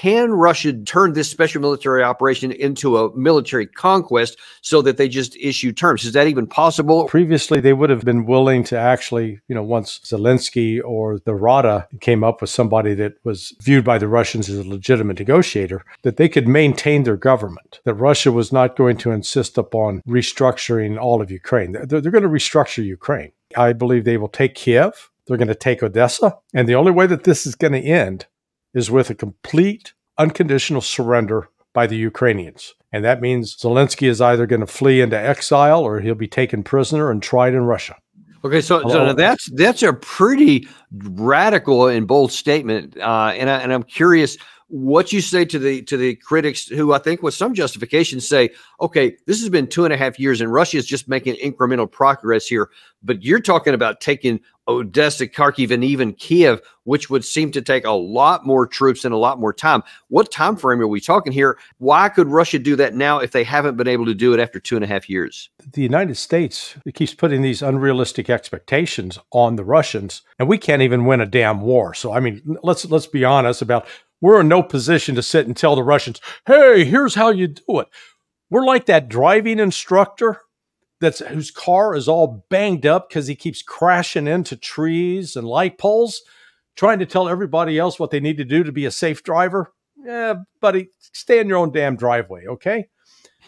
can Russia turn this special military operation into a military conquest so that they just issue terms? Is that even possible? Previously, they would have been willing to actually, once Zelensky or the Rada came up with somebody that was viewed by the Russians as a legitimate negotiator, that they could maintain their government, that Russia was not going to insist upon restructuring all of Ukraine. They're going to restructure Ukraine. I believe they will take Kiev. They're going to take Odessa. And the only way that this is going to end is with a complete, unconditional surrender by the Ukrainians. And that means Zelensky is either going to flee into exile or he'll be taken prisoner and tried in Russia. Okay, so now that's a pretty radical and bold statement, and I'm curious what you say to the critics who I think with some justification say, okay, this has been 2.5 years and Russia is just making incremental progress here, but you're talking about taking Odessa, Kharkiv, and even Kiev, which would seem to take a lot more troops and a lot more time. What time frame are we talking here? Why could Russia do that now if they haven't been able to do it after 2.5 years? The United States keeps putting these unrealistic expectations on the Russians, and we can't even win a damn war. So, I mean, let's be honest about we're in no position to sit and tell the Russians, hey, here's how you do it. We're like that driving instructor whose car is all banged up because he keeps crashing into trees and light poles, trying to tell everybody else what they need to do to be a safe driver. Yeah, buddy, stay in your own damn driveway, okay?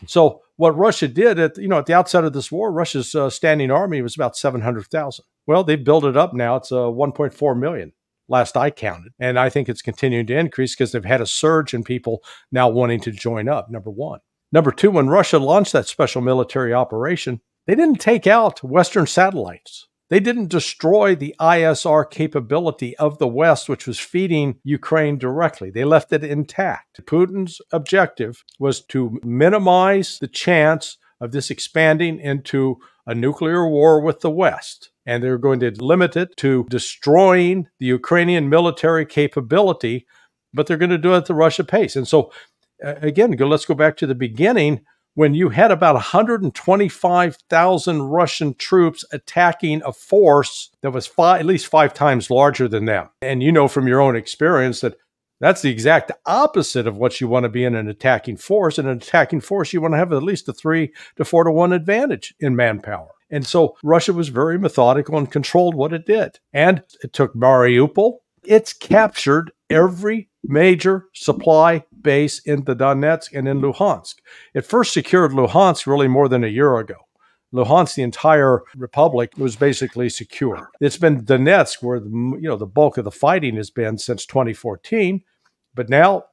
So what Russia did at the outset of this war, Russia's standing army was about 700,000. Well, they built it up now. It's 1.4 million. Last I counted. And I think it's continuing to increase because they've had a surge in people now wanting to join up, number one. Number two, when Russia launched that special military operation, they didn't take out Western satellites. They didn't destroy the ISR capability of the West, which was feeding Ukraine directly. They left it intact. Putin's objective was to minimize the chance of this expanding into a nuclear war with the West. And they're going to limit it to destroying the Ukrainian military capability, but they're going to do it at the Russia pace. And so, again, let's go back to the beginning when you had about 125,000 Russian troops attacking a force that was at least 5 times larger than them. And you know from your own experience that that's the exact opposite of what you want to be in an attacking force. In an attacking force, you want to have at least a 3 to 4 to 1 advantage in manpower. And so Russia was very methodical and controlled what it did. And it took Mariupol. It's captured every major supply base in the Donetsk and in Luhansk. It first secured Luhansk really more than a year ago. Luhansk, the entire republic, was basically secure. It's been Donetsk where the bulk of the fighting has been since 2014. But now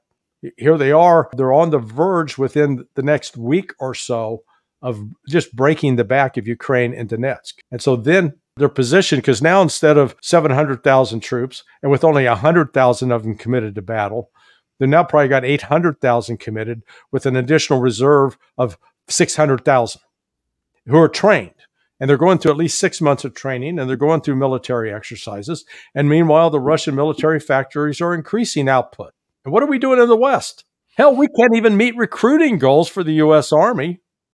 here they are. They're on the verge within the next week or so of just breaking the back of Ukraine and Donetsk. And so then they're positioned, because now instead of 700,000 troops, and with only 100,000 of them committed to battle, they've now probably got 800,000 committed with an additional reserve of 600,000 who are trained. And they're going through at least 6 months of training, and they're going through military exercises. And meanwhile, the Russian military factories are increasing output. And what are we doing in the West? Hell, we can't even meet recruiting goals for the U.S. Army.